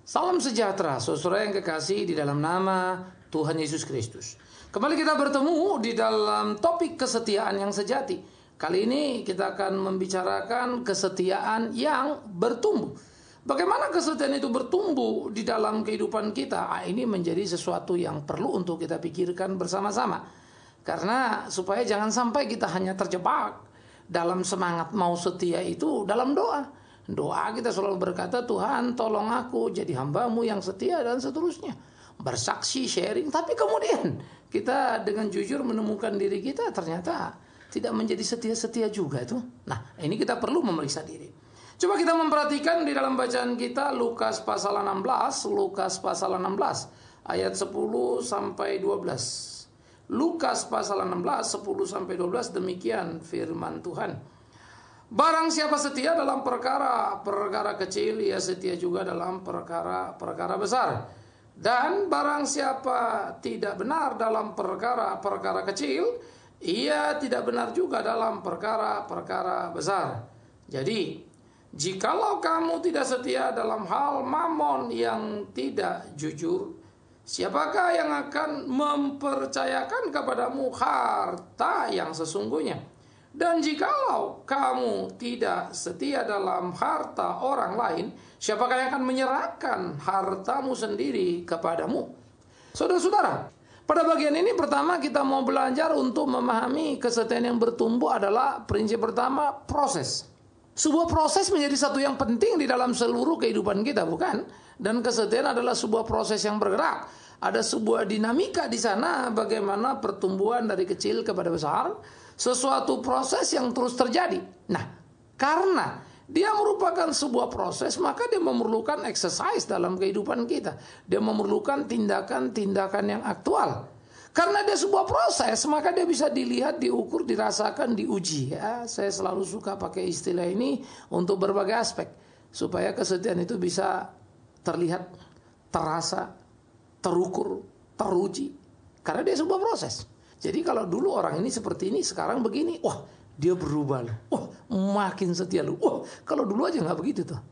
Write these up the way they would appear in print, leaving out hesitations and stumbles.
Salam sejahtera, saudara yang kekasih di dalam nama Tuhan Yesus Kristus. Kembali kita bertemu di dalam topik kesetiaan yang sejati. Kali ini kita akan membicarakan kesetiaan yang bertumbuh. Bagaimana kesetiaan itu bertumbuh di dalam kehidupan kita? Ini menjadi sesuatu yang perlu untuk kita pikirkan bersama-sama. Karena supaya jangan sampai kita hanya terjebak dalam semangat mau setia itu dalam doa. Doa kita selalu berkata, Tuhan tolong aku jadi hambamu yang setia dan seterusnya. Bersaksi, sharing. Tapi kemudian kita dengan jujur menemukan diri kita ternyata tidak menjadi setia-setia juga tuh. Nah, ini kita perlu memeriksa diri. Coba kita memperhatikan di dalam bacaan kita Lukas pasal 16. Lukas pasal 16 ayat 10 sampai 12. Lukas pasal 16 10 sampai 12, demikian firman Tuhan. Barang siapa setia dalam perkara kecil, ia setia juga dalam perkara besar. Dan barang siapa tidak benar dalam perkara kecil, ia tidak benar juga dalam perkara besar. Jadi, jikalau kamu tidak setia dalam hal mamon yang tidak jujur, siapakah yang akan mempercayakan kepadamu harta yang sesungguhnya? Dan jikalau kamu tidak setia dalam harta orang lain, siapakah yang akan menyerahkan hartamu sendiri kepadamu? Saudara-saudara, pada bagian ini pertama kita mau belajar untuk memahami kesetiaan yang bertumbuh adalah prinsip pertama, proses. Sebuah proses menjadi satu yang penting di dalam seluruh kehidupan kita, bukan? Dan kesetiaan adalah sebuah proses yang bergerak. Ada sebuah dinamika di sana bagaimana pertumbuhan dari kecil kepada besar. Sesuatu proses yang terus terjadi. Nah, karena dia merupakan sebuah proses, maka dia memerlukan exercise dalam kehidupan kita. Dia memerlukan tindakan-tindakan yang aktual. Karena dia sebuah proses, maka dia bisa dilihat, diukur, dirasakan, diuji. Ya, saya selalu suka pakai istilah ini untuk berbagai aspek. Supaya kesetiaan itu bisa terlihat, terasa, terukur, teruji. Karena dia sebuah proses. Jadi kalau dulu orang ini seperti ini, sekarang begini, wah dia berubah loh, wah makin setia loh, wah kalau dulu aja nggak begitu tuh.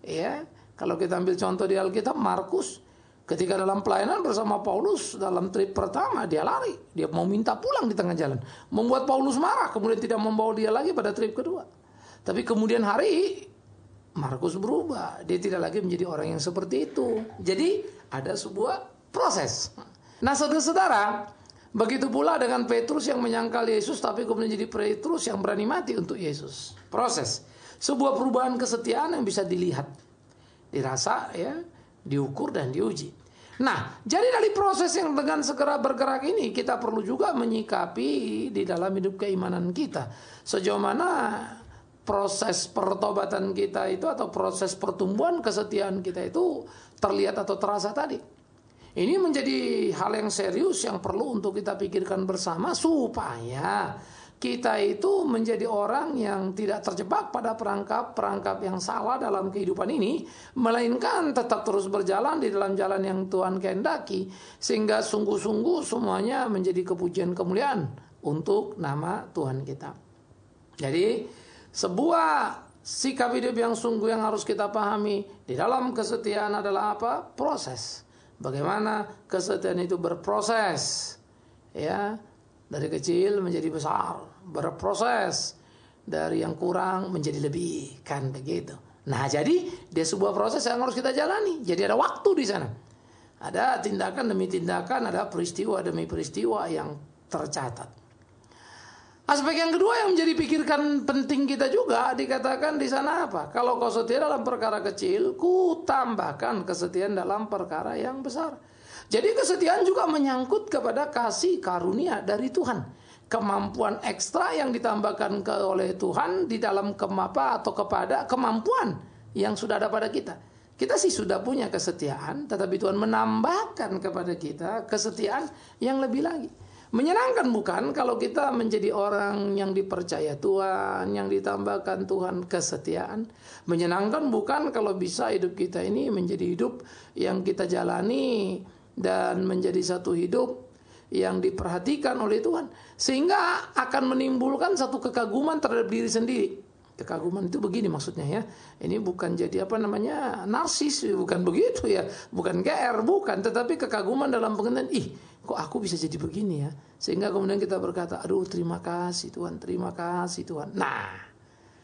Ya, kalau kita ambil contoh di Alkitab, Markus ketika dalam pelayanan bersama Paulus dalam trip pertama dia lari, dia mau minta pulang di tengah jalan, membuat Paulus marah, kemudian tidak membawa dia lagi pada trip kedua. Tapi kemudian hari Markus berubah, dia tidak lagi menjadi orang yang seperti itu. Jadi ada sebuah proses. Nah saudara-saudara, begitu pula dengan Petrus yang menyangkal Yesus tapi kemudian jadi Petrus yang berani mati untuk Yesus. Proses. Sebuah perubahan kesetiaan yang bisa dilihat, dirasa, ya, diukur dan diuji. Nah, jadi dari proses yang dengan segera bergerak ini kita perlu juga menyikapi di dalam hidup keimanan kita. Sejauh mana proses pertobatan kita itu atau proses pertumbuhan kesetiaan kita itu terlihat atau terasa tadi. Ini menjadi hal yang serius yang perlu untuk kita pikirkan bersama supaya kita itu menjadi orang yang tidak terjebak pada perangkap yang salah dalam kehidupan ini, melainkan tetap terus berjalan di dalam jalan yang Tuhan kehendaki sehingga sungguh-sungguh semuanya menjadi kepujian kemuliaan untuk nama Tuhan kita. Jadi sebuah sikap hidup yang sungguh yang harus kita pahami di dalam kesetiaan adalah apa? Proses. Bagaimana kesetiaan itu berproses, ya, dari kecil menjadi besar, berproses dari yang kurang menjadi lebih, kan begitu. Nah, jadi dia sebuah proses yang harus kita jalani. Jadi ada waktu di sana, ada tindakan demi tindakan, ada peristiwa demi peristiwa yang tercatat. Aspek yang kedua yang menjadi pikirkan penting kita juga dikatakan di sana apa? Kalau kau setia dalam perkara kecil, ku tambahkan kesetiaan dalam perkara yang besar. Jadi kesetiaan juga menyangkut kepada kasih karunia dari Tuhan. Kemampuan ekstra yang ditambahkan oleh Tuhan di dalam atau kepada kemampuan yang sudah ada pada kita. Kita sih sudah punya kesetiaan, tetapi Tuhan menambahkan kepada kita kesetiaan yang lebih lagi. Menyenangkan bukan kalau kita menjadi orang yang dipercaya Tuhan, yang ditambahkan Tuhan kesetiaan. Menyenangkan bukan kalau bisa hidup kita ini menjadi hidup yang kita jalani dan menjadi satu hidup yang diperhatikan oleh Tuhan. Sehingga akan menimbulkan satu kekaguman terhadap diri sendiri. Kekaguman itu begini maksudnya ya. Ini bukan jadi narsis, bukan begitu ya. Bukan GR, bukan. Tetapi kekaguman dalam pengertian, kok aku bisa jadi begini ya. Sehingga kemudian kita berkata, aduh terima kasih Tuhan, terima kasih Tuhan. Nah,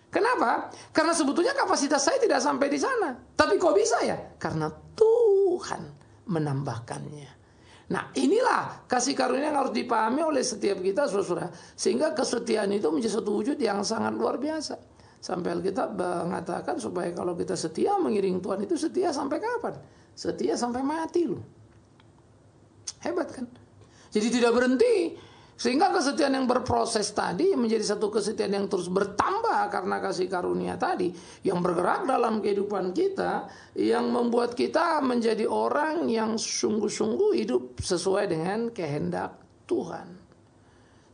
kenapa? Karena sebetulnya kapasitas saya tidak sampai di sana. Tapi kok bisa ya? Karena Tuhan menambahkannya. Nah, inilah kasih karunia yang harus dipahami oleh setiap kita, saudara. Sehingga kesetiaan itu menjadi satu wujud yang sangat luar biasa. Sampai Alkitab mengatakan supaya kalau kita setia mengiring Tuhan itu setia sampai kapan? Setia sampai mati loh. Hebat kan? Jadi tidak berhenti. Sehingga kesetiaan yang berproses tadi menjadi satu kesetiaan yang terus bertambah karena kasih karunia tadi. Yang bergerak dalam kehidupan kita. Yang membuat kita menjadi orang yang sungguh-sungguh hidup sesuai dengan kehendak Tuhan.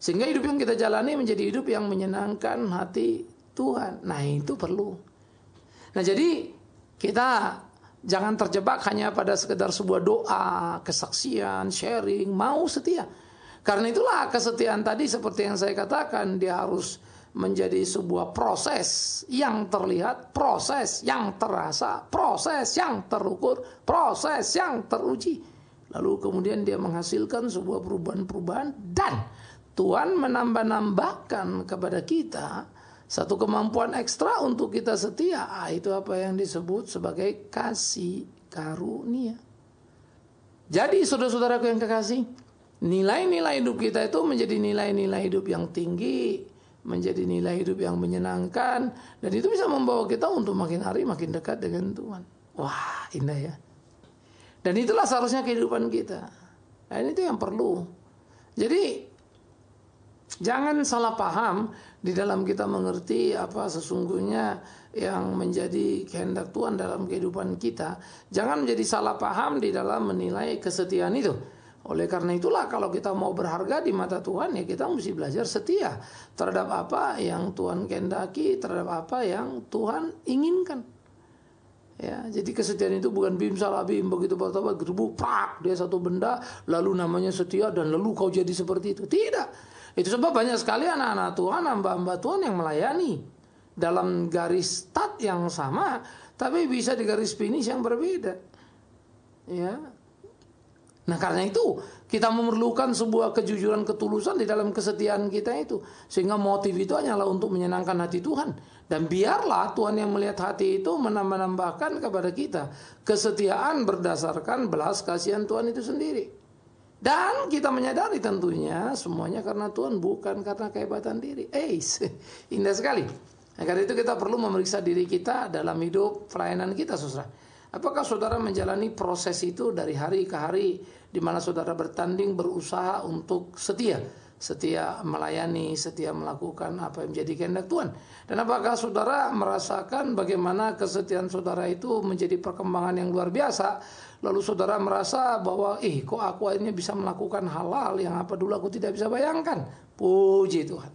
Sehingga hidup yang kita jalani menjadi hidup yang menyenangkan hati Tuhan. Nah itu perlu. Nah jadi kita jangan terjebak hanya pada sekedar sebuah doa, kesaksian, sharing, mau setia. Karena itulah kesetiaan tadi seperti yang saya katakan, dia harus menjadi sebuah proses yang terlihat, proses yang terasa, proses yang terukur, proses yang teruji. Lalu kemudian dia menghasilkan sebuah perubahan-perubahan dan Tuhan menambah-nambahkan kepada kita satu kemampuan ekstra untuk kita setia. Itu apa yang disebut sebagai kasih karunia. Jadi saudara-saudaraku yang kekasih, nilai-nilai hidup kita itu menjadi nilai-nilai hidup yang tinggi, menjadi nilai hidup yang menyenangkan, dan itu bisa membawa kita untuk makin hari makin dekat dengan Tuhan. Wah, indah ya. Dan itulah seharusnya kehidupan kita. Dan itu yang perlu. Jadi jangan salah paham di dalam kita mengerti apa sesungguhnya yang menjadi kehendak Tuhan dalam kehidupan kita. Jangan menjadi salah paham di dalam menilai kesetiaan itu. Oleh karena itulah kalau kita mau berharga di mata Tuhan, ya kita mesti belajar setia terhadap apa yang Tuhan kehendaki, terhadap apa yang Tuhan inginkan. Ya, jadi kesetiaan itu bukan bim salah bim, begitu bapak gerbuk prak dia satu benda lalu namanya setia dan lalu kau jadi seperti itu. Tidak. Itu sebab banyak sekali anak-anak Tuhan, hamba-hamba Tuhan yang melayani dalam garis start yang sama, tapi bisa di garis finish yang berbeda. Ya. Nah karena itu kita memerlukan sebuah kejujuran, ketulusan di dalam kesetiaan kita itu. Sehingga motif itu hanyalah untuk menyenangkan hati Tuhan. Dan biarlah Tuhan yang melihat hati itu menambah-nambahkan kepada kita kesetiaan berdasarkan belas kasihan Tuhan itu sendiri. Dan kita menyadari tentunya semuanya karena Tuhan, bukan karena kehebatan diri. Indah sekali. Nah, karena itu kita perlu memeriksa diri kita dalam hidup pelayanan kita, saudara. Apakah saudara menjalani proses itu dari hari ke hari, di mana saudara bertanding, berusaha untuk setia melayani, setia melakukan apa yang menjadi kehendak Tuhan. Dan apakah saudara merasakan bagaimana kesetiaan saudara itu menjadi perkembangan yang luar biasa? Lalu saudara merasa bahwa kok aku akhirnya bisa melakukan hal-hal yang apa dulu aku tidak bisa bayangkan. Puji Tuhan.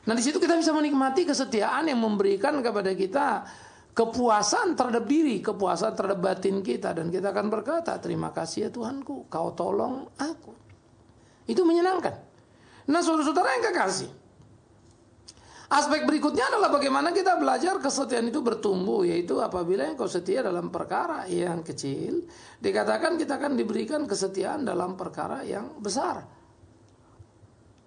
Nah di situ kita bisa menikmati kesetiaan yang memberikan kepada kita kepuasan terhadap diri, kepuasan terhadap batin kita, dan kita akan berkata, terima kasih ya Tuhanku, kau tolong aku. Itu menyenangkan. Nah saudara-saudara yang kekasih, aspek berikutnya adalah bagaimana kita belajar kesetiaan itu bertumbuh, yaitu apabila engkau setia dalam perkara yang kecil, dikatakan kita akan diberikan kesetiaan dalam perkara yang besar.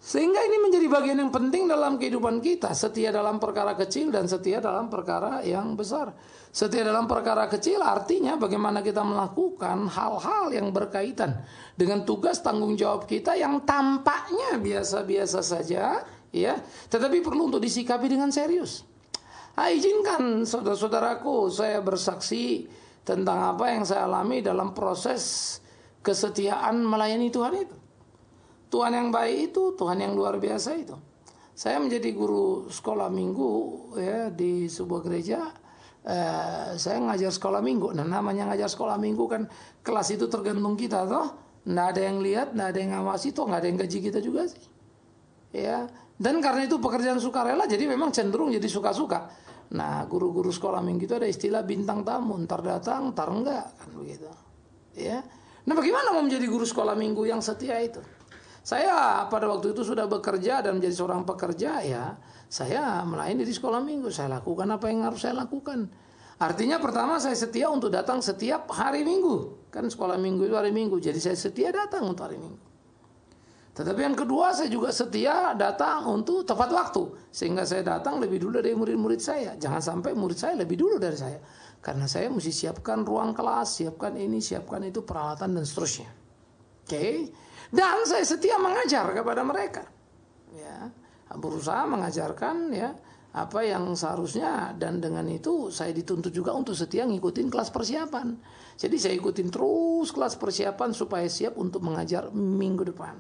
Sehingga ini menjadi bagian yang penting dalam kehidupan kita, setia dalam perkara kecil dan setia dalam perkara yang besar. Setia dalam perkara kecil artinya bagaimana kita melakukan hal-hal yang berkaitan dengan tugas tanggung jawab kita yang tampaknya biasa-biasa saja, ya, tetapi perlu untuk disikapi dengan serius. Izinkan saudara-saudaraku saya bersaksi tentang apa yang saya alami dalam proses kesetiaan melayani Tuhan itu. Tuhan yang baik itu, Tuhan yang luar biasa itu. Saya menjadi guru sekolah minggu ya di sebuah gereja. Saya ngajar sekolah minggu. Nah namanya ngajar sekolah minggu kan kelas itu tergantung kita toh. Nggak ada yang lihat, nggak ada yang ngawasi toh, nggak ada yang gaji kita juga sih. Ya. Dan karena itu pekerjaan sukarela, jadi memang cenderung jadi suka-suka. Nah guru-guru sekolah minggu itu ada istilah bintang tamu, ntar datang, ntar enggak kan begitu. Ya. Nah bagaimana mau menjadi guru sekolah minggu yang setia itu? Saya pada waktu itu sudah bekerja dan menjadi seorang pekerja ya. saya melayani di sekolah minggu. Saya lakukan apa yang harus saya lakukan. Artinya pertama saya setia untuk datang setiap hari Minggu. Kan sekolah minggu itu hari Minggu. Jadi saya setia datang untuk hari Minggu. Tetapi yang kedua saya juga setia datang untuk tepat waktu. Sehingga saya datang lebih dulu dari murid-murid saya. Jangan sampai murid saya lebih dulu dari saya. Karena saya mesti siapkan ruang kelas, siapkan ini, siapkan itu, peralatan dan seterusnya. Oke. Dan saya setia mengajar kepada mereka. Ya, berusaha mengajarkan ya apa yang seharusnya, dan dengan itu saya dituntut juga untuk setia ngikutin kelas persiapan. Jadi saya ikutin terus kelas persiapan supaya siap untuk mengajar minggu depan.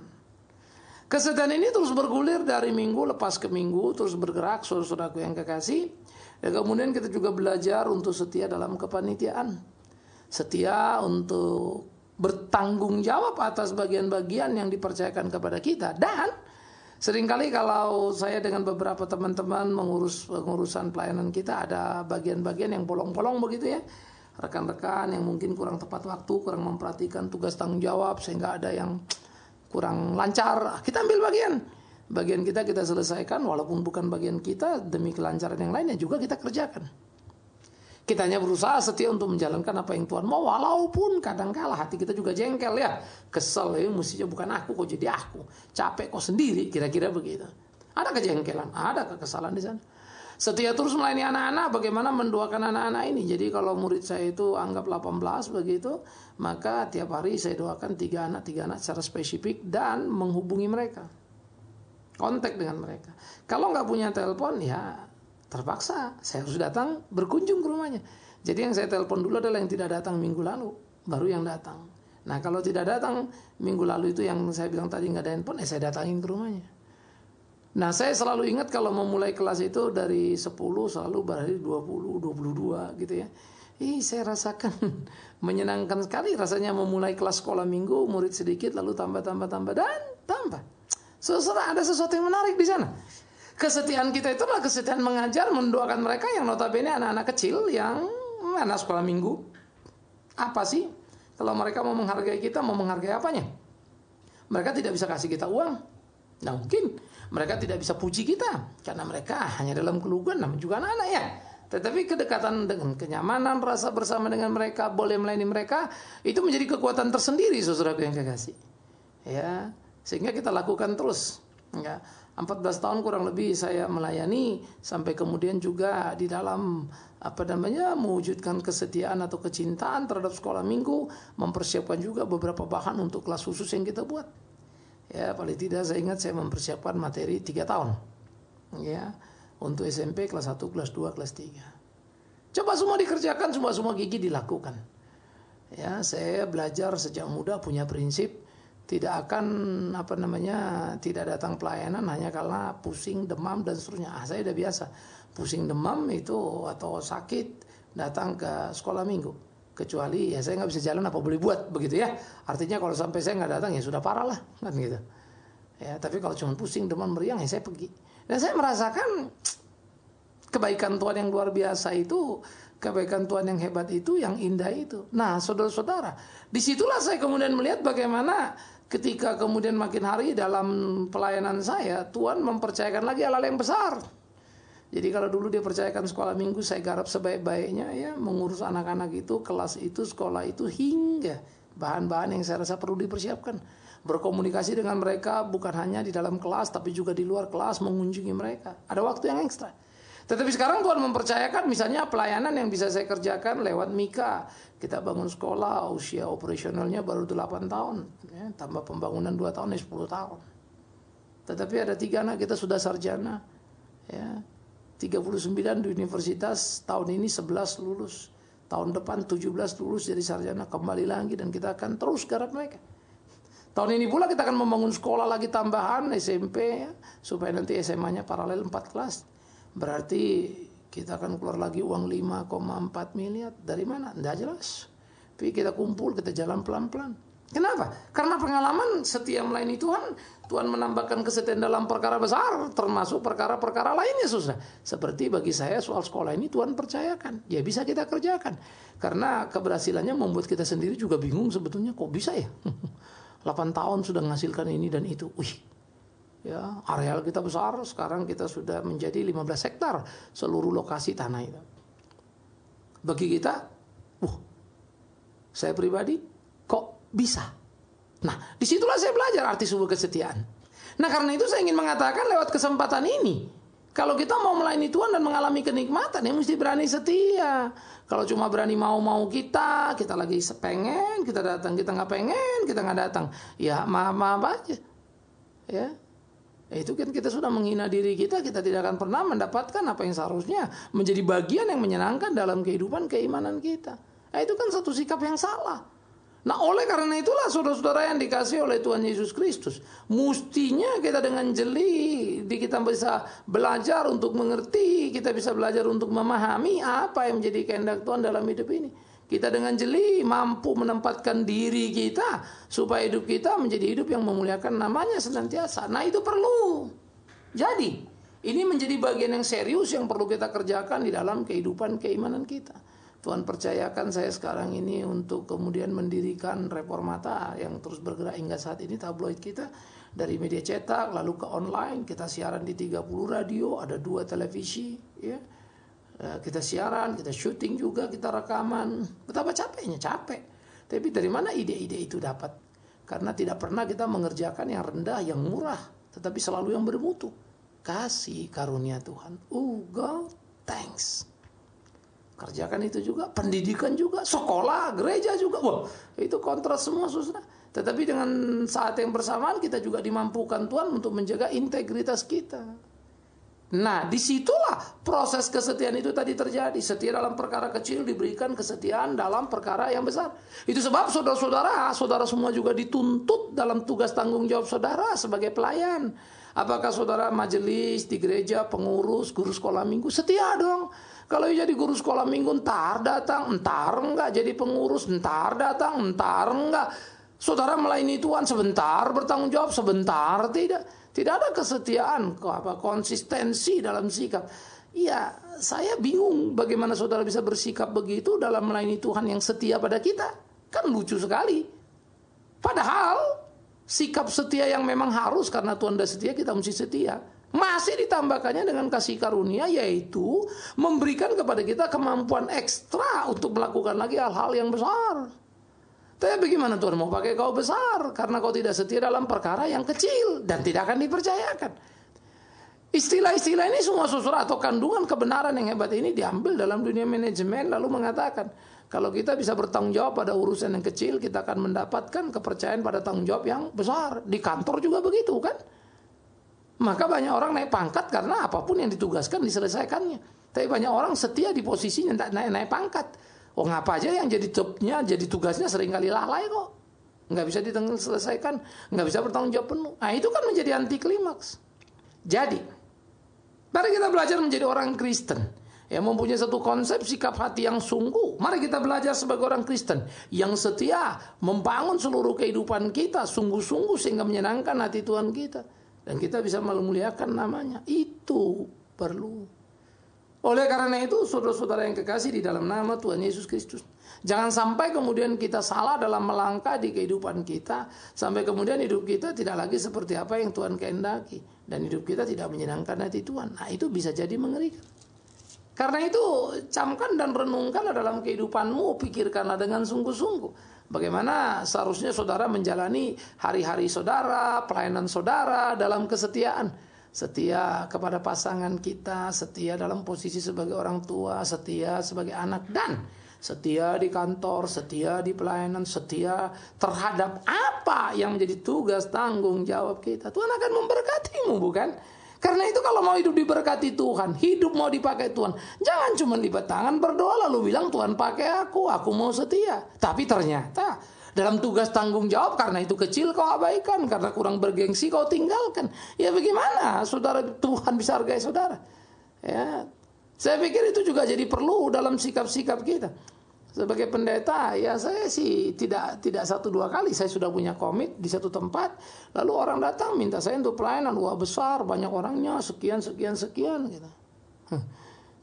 Kesetiaan ini terus bergulir dari minggu lepas ke minggu, terus bergerak, saudara-saudaraku yang kekasih. Dan kemudian kita juga belajar untuk setia dalam kepanitiaan. Setia untuk bertanggung jawab atas bagian-bagian yang dipercayakan kepada kita. Dan seringkali kalau saya dengan beberapa teman-teman mengurus pengurusan pelayanan kita, ada bagian-bagian yang bolong-bolong begitu ya. Rekan-rekan yang mungkin kurang tepat waktu, kurang memperhatikan tugas tanggung jawab, sehingga ada yang kurang lancar. Kita ambil bagian kita selesaikan, walaupun bukan bagian kita, demi kelancaran yang lainnya juga kita kerjakan. Kita hanya berusaha setia untuk menjalankan apa yang Tuhan mau, walaupun kadangkala hati kita juga jengkel ya. Kesel ya, mestinya bukan aku kok jadi aku. Capek kok sendiri, kira-kira begitu. Ada kejengkelan, ada kekesalan di sana. Setia terus melayani anak-anak, bagaimana mendoakan anak-anak ini. Jadi kalau murid saya itu anggap 18 begitu, maka tiap hari saya doakan 3 anak secara spesifik dan menghubungi mereka. Kontak dengan mereka. Kalau nggak punya telepon ya terpaksa saya harus datang berkunjung ke rumahnya. Jadi yang saya telepon dulu adalah yang tidak datang minggu lalu, baru yang datang. Nah kalau tidak datang minggu lalu itu yang saya bilang tadi nggak ada handphone, saya datangin ke rumahnya. Nah saya selalu ingat kalau memulai kelas itu dari 10 selalu berakhir 20, 22 gitu ya. Saya rasakan menyenangkan sekali rasanya memulai kelas sekolah minggu, murid sedikit lalu tambah dan tambah. Saudara, ada sesuatu yang menarik di sana. Kesetiaan kita itu adalah kesetiaan mengajar, mendoakan mereka yang notabene anak-anak kecil yang anak sekolah minggu. Apa sih? Kalau mereka mau menghargai kita, mau menghargai apanya? Mereka tidak bisa kasih kita uang. Nah mungkin mereka tidak bisa puji kita karena mereka hanya dalam keluguan, namanya juga anak-anak ya. Tetapi kedekatan dengan kenyamanan, rasa bersama dengan mereka, boleh melayani mereka, itu menjadi kekuatan tersendiri, saudara yang kekasih. Ya, sehingga kita lakukan terus. Ya, 14 tahun kurang lebih saya melayani, sampai kemudian juga di dalam mewujudkan kesetiaan atau kecintaan terhadap sekolah minggu, mempersiapkan juga beberapa bahan untuk kelas khusus yang kita buat. Ya, paling tidak saya ingat saya mempersiapkan materi 3 tahun. Ya, untuk SMP kelas 1, kelas 2, kelas 3. Coba semua dikerjakan, semua gigi dilakukan. Ya, saya belajar sejak muda punya prinsip tidak akan tidak datang pelayanan hanya karena pusing, demam dan seterusnya. Saya udah biasa pusing, demam itu atau sakit datang ke sekolah minggu. Kecuali ya saya nggak bisa jalan, apa boleh buat begitu ya. Artinya kalau sampai saya nggak datang ya sudah parah lah kan gitu. Ya, tapi kalau cuma pusing, demam, meriang ya saya pergi. Dan saya merasakan kebaikan Tuhan yang luar biasa itu, kebaikan Tuhan yang hebat itu, yang indah itu. Nah, saudara-saudara, disitulah saya kemudian melihat bagaimana ketika kemudian makin hari dalam pelayanan saya, Tuhan mempercayakan lagi hal-hal yang besar. Jadi kalau dulu dia percayakan sekolah minggu, saya garap sebaik-baiknya ya, mengurus anak-anak itu, kelas itu, sekolah itu, hingga bahan-bahan yang saya rasa perlu dipersiapkan. Berkomunikasi dengan mereka bukan hanya di dalam kelas, tapi juga di luar kelas, mengunjungi mereka. Ada waktu yang ekstra. Tetapi sekarang Tuhan mempercayakan misalnya pelayanan yang bisa saya kerjakan lewat Mika. Kita bangun sekolah, usia operasionalnya baru 8 tahun. Ya, tambah pembangunan 2 tahun, 10 tahun. Tetapi ada 3 anak kita sudah sarjana. Ya, 39 di universitas, tahun ini 11 lulus. Tahun depan 17 lulus jadi sarjana, kembali lagi dan kita akan terus garap mereka. Tahun ini pula kita akan membangun sekolah lagi tambahan SMP ya, supaya nanti SMA-nya paralel 4 kelas. Berarti kita akan keluar lagi uang 5,4 miliar. Dari mana? Tidak jelas. Tapi kita kumpul, kita jalan pelan-pelan. Kenapa? Karena pengalaman setia melayani Tuhan, Tuhan menambahkan kesetiaan dalam perkara besar, termasuk perkara-perkara lainnya susah. Seperti bagi saya soal sekolah ini Tuhan percayakan, ya bisa kita kerjakan. Karena keberhasilannya membuat kita sendiri juga bingung sebetulnya kok bisa ya. 8 tahun sudah menghasilkan ini dan itu. Wih, Ya, areal kita besar, sekarang kita sudah menjadi 15 hektar seluruh lokasi tanah itu. Bagi kita, saya pribadi kok bisa? Nah, disitulah saya belajar arti sebuah kesetiaan. Nah, karena itu saya ingin mengatakan lewat kesempatan ini, kalau kita mau melayani Tuhan dan mengalami kenikmatan, ya mesti berani setia. Kalau cuma berani mau-mau kita lagi pengen, kita datang, kita nggak pengen, kita nggak datang. Ya maaf-maaf aja. Ya, itu kan kita sudah menghina diri kita tidak akan pernah mendapatkan apa yang seharusnya menjadi bagian yang menyenangkan dalam kehidupan keimanan kita. Nah, itu kan satu sikap yang salah. Nah, oleh karena itulah saudara-saudara yang dikasihi oleh Tuhan Yesus Kristus, mestinya kita dengan jeli, kita bisa belajar untuk mengerti, kita bisa belajar untuk memahami apa yang menjadi kehendak Tuhan dalam hidup ini. Kita dengan jeli mampu menempatkan diri kita supaya hidup kita menjadi hidup yang memuliakan namanya senantiasa. Nah, itu perlu. Jadi, ini menjadi bagian yang serius yang perlu kita kerjakan di dalam kehidupan keimanan kita. Tuhan percayakan saya sekarang ini untuk kemudian mendirikan Reformata yang terus bergerak hingga saat ini, tabloid kita dari media cetak lalu ke online, kita siaran di 30 radio, ada 2 televisi, ya. Kita siaran, kita syuting juga, kita rekaman. Betapa capeknya, capek. Tapi dari mana ide-ide itu dapat? Karena tidak pernah kita mengerjakan yang rendah, yang murah, tetapi selalu yang bermutu. Kasih karunia Tuhan. God, thanks. Kerjakan itu juga, pendidikan juga, sekolah, gereja juga. Wah, itu kontras semua, saudara. Tetapi dengan saat yang bersamaan kita juga dimampukan Tuhan untuk menjaga integritas kita. Nah, disitulah proses kesetiaan itu tadi terjadi. Setia dalam perkara kecil diberikan kesetiaan dalam perkara yang besar. Itu sebab saudara semua juga dituntut dalam tugas tanggung jawab saudara sebagai pelayan. Apakah saudara majelis di gereja, pengurus, guru sekolah minggu? Setia dong. Kalau jadi guru sekolah minggu, entar datang, entar enggak. Jadi pengurus, entar datang, entar enggak. Saudara melayani Tuhan sebentar, bertanggung jawab sebentar, tidak. Tidak ada kesetiaan, konsistensi dalam sikap. Iya, saya bingung bagaimana saudara bisa bersikap begitu dalam melayani Tuhan yang setia pada kita. Kan lucu sekali. Padahal sikap setia yang memang harus, karena Tuhan sudah setia, kita mesti setia. Masih ditambahkannya dengan kasih karunia, yaitu memberikan kepada kita kemampuan ekstra untuk melakukan lagi hal-hal yang besar. Tapi bagaimana Tuhan mau pakai kau besar? Karena kau tidak setia dalam perkara yang kecil dan tidak akan dipercayakan. Istilah-istilah ini semua saudara atau kandungan kebenaran yang hebat ini diambil dalam dunia manajemen, lalu mengatakan kalau kita bisa bertanggung jawab pada urusan yang kecil, kita akan mendapatkan kepercayaan pada tanggung jawab yang besar. Di kantor juga begitu kan? Maka banyak orang naik pangkat karena apapun yang ditugaskan diselesaikannya. Tapi banyak orang setia di posisinya, tidak naik pangkat. Ngapa aja yang jadi jobnya, jadi tugasnya seringkali lalai kok. Nggak bisa diselesaikan, nggak bisa bertanggung jawab penuh. Nah, itu kan menjadi anti klimaks. Jadi, mari kita belajar menjadi orang Kristen yang mempunyai satu konsep sikap hati yang sungguh. Mari kita belajar sebagai orang Kristen yang setia membangun seluruh kehidupan kita sungguh-sungguh sehingga menyenangkan hati Tuhan kita. Dan kita bisa memuliakan namanya. Itu perlu. Oleh karena itu, saudara-saudara yang kekasih di dalam nama Tuhan Yesus Kristus, jangan sampai kemudian kita salah dalam melangkah di kehidupan kita, sampai kemudian hidup kita tidak lagi seperti apa yang Tuhan kehendaki, dan hidup kita tidak menyenangkan hati Tuhan. Nah, itu bisa jadi mengerikan. Karena itu, camkan dan renungkanlah dalam kehidupanmu, pikirkanlah dengan sungguh-sungguh. Bagaimana seharusnya saudara menjalani hari-hari saudara, pelayanan saudara dalam kesetiaan. Setia kepada pasangan kita, setia dalam posisi sebagai orang tua, setia sebagai anak, dan setia di kantor, setia di pelayanan, setia terhadap apa yang menjadi tugas tanggung jawab kita. Tuhan akan memberkatimu, bukan? Karena itu kalau mau hidup diberkati Tuhan, hidup mau dipakai Tuhan, jangan cuma lipat tangan berdoa lalu bilang Tuhan pakai aku mau setia. Tapi ternyata dalam tugas tanggung jawab, karena itu kecil kau abaikan, karena kurang bergengsi kau tinggalkan. Ya bagaimana saudara Tuhan bisa hargai saudara? Ya, saya pikir itu juga jadi perlu dalam sikap-sikap kita. Sebagai pendeta, ya saya sih tidak 1-2 kali saya sudah punya komit di satu tempat, lalu orang datang minta saya untuk pelayanan, wah besar, banyak orangnya, sekian gitu.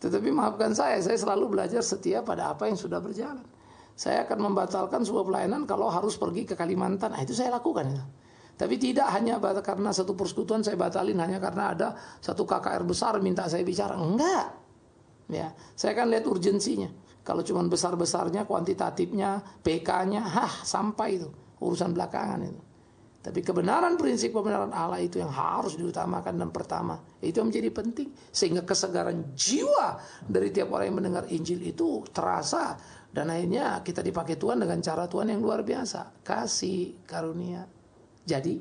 Tetapi maafkan saya selalu belajar setia pada apa yang sudah berjalan. Saya akan membatalkan sebuah pelayanan kalau harus pergi ke Kalimantan. Nah, itu saya lakukan. Tapi tidak hanya karena satu persekutuan saya batalin hanya karena ada satu KKR besar minta saya bicara. Enggak. Ya, saya kan lihat urgensinya. Kalau cuma besar-besarnya, kuantitatifnya, PK-nya, sampai itu urusan belakangan itu. Tapi kebenaran, prinsip kebenaran Allah itu yang harus diutamakan dan pertama. Itu yang menjadi penting. Sehingga kesegaran jiwa dari tiap orang yang mendengar Injil itu terasa. Dan akhirnya kita dipakai Tuhan dengan cara Tuhan yang luar biasa. Kasih karunia. Jadi,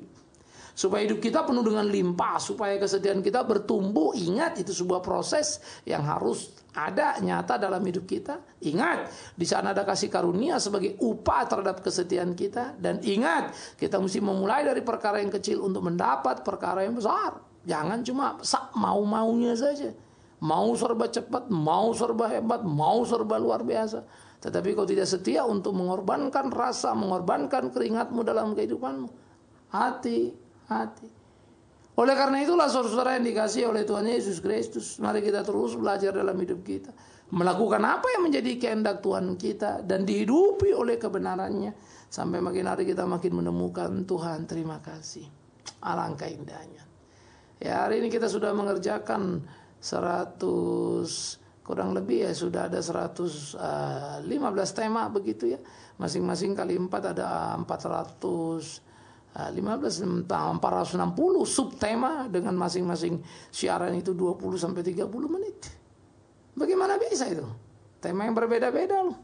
supaya hidup kita penuh dengan limpah, supaya kesetiaan kita bertumbuh, ingat itu sebuah proses yang harus ada nyata dalam hidup kita. Ingat, di sana ada kasih karunia sebagai upah terhadap kesetiaan kita. Dan ingat, kita mesti memulai dari perkara yang kecil untuk mendapat perkara yang besar. Jangan cuma mau-maunya saja. Mau serba cepat, mau serba hebat, mau serba luar biasa. Tetapi kau tidak setia untuk mengorbankan rasa, mengorbankan keringatmu dalam kehidupanmu. Hati-hati. Oleh karena itulah saudara-saudara yang dikasihi oleh Tuhan Yesus Kristus, mari kita terus belajar dalam hidup kita, melakukan apa yang menjadi kehendak Tuhan kita dan dihidupi oleh kebenarannya sampai makin hari kita makin menemukan Tuhan. Terima kasih. Alangkah indahnya. Ya, hari ini kita sudah mengerjakan 100 kurang lebih ya sudah ada 115 tema begitu ya. Masing-masing kali 4 ada 460 subtema dengan masing-masing siaran itu 20 sampai 30 menit. Bagaimana bisa itu? Tema yang berbeda-beda loh.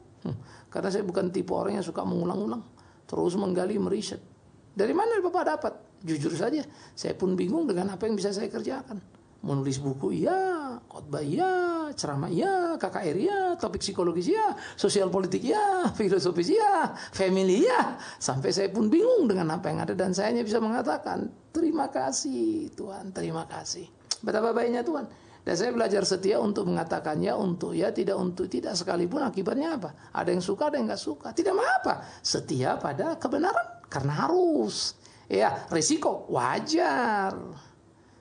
Karena saya bukan tipe orang yang suka mengulang-ulang, terus menggali, meriset. Dari mana Bapak dapat? Jujur saja, saya pun bingung dengan apa yang bisa saya kerjakan. Menulis buku iya, khotbah iya, ceramah iya, KKR iya, topik psikologis iya, sosial politik iya, filosofis iya, family iya. Sampai saya pun bingung dengan apa yang ada dan saya hanya bisa mengatakan terima kasih Tuhan, terima kasih. Betapa baiknya Tuhan. Dan saya belajar setia untuk mengatakannya untuk ya, tidak untuk tidak, sekalipun akibatnya apa? Ada yang suka, ada yang nggak suka. Tidak apa-apa. Setia pada kebenaran karena harus. Ya, risiko wajar.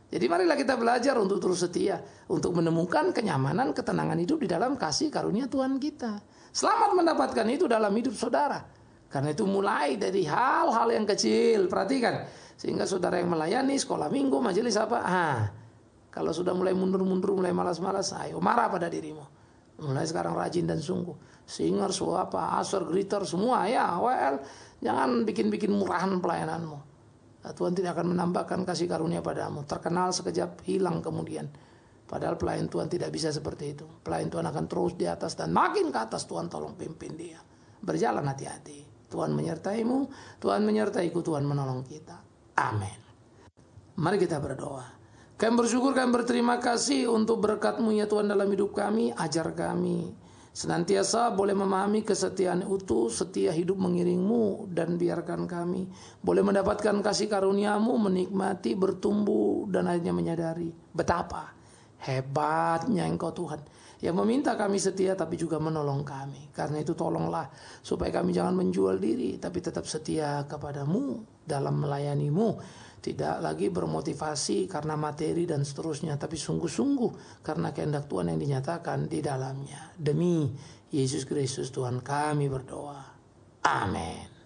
Jadi marilah kita belajar untuk terus setia, untuk menemukan kenyamanan, ketenangan hidup di dalam kasih karunia Tuhan kita. Selamat mendapatkan itu dalam hidup saudara. Karena itu mulai dari hal-hal yang kecil, perhatikan. Sehingga saudara yang melayani sekolah minggu, majelis apa, kalau sudah mulai mundur-mundur, mulai malas-malas, ayo marah pada dirimu. Mulai sekarang rajin dan sungguh. Singer, asor, greeter, semua ya, jangan bikin-bikin murahan pelayananmu. Tuhan tidak akan menambahkan kasih karunia padamu. Terkenal sekejap, hilang kemudian. Padahal pelayan Tuhan tidak bisa seperti itu. Pelayan Tuhan akan terus di atas dan makin ke atas. Tuhan tolong pimpin dia. Berjalan hati-hati. Tuhan menyertaimu, Tuhan menyertaiku, Tuhan menolong kita. Amin. Mari kita berdoa. Kami bersyukur, kami berterima kasih untuk berkat-Mu ya Tuhan dalam hidup kami. Ajar kami senantiasa boleh memahami kesetiaan utuh, setia hidup mengiring-Mu, dan biarkan kami boleh mendapatkan kasih karunia-Mu, menikmati, bertumbuh, dan akhirnya menyadari betapa hebatnya Engkau Tuhan yang meminta kami setia tapi juga menolong kami. Karena itu tolonglah supaya kami jangan menjual diri tapi tetap setia kepadamu dalam melayani-Mu. Tidak lagi bermotivasi karena materi dan seterusnya, tapi sungguh-sungguh karena kehendak Tuhan yang dinyatakan di dalamnya. Demi Yesus Kristus Tuhan kami berdoa. Amin.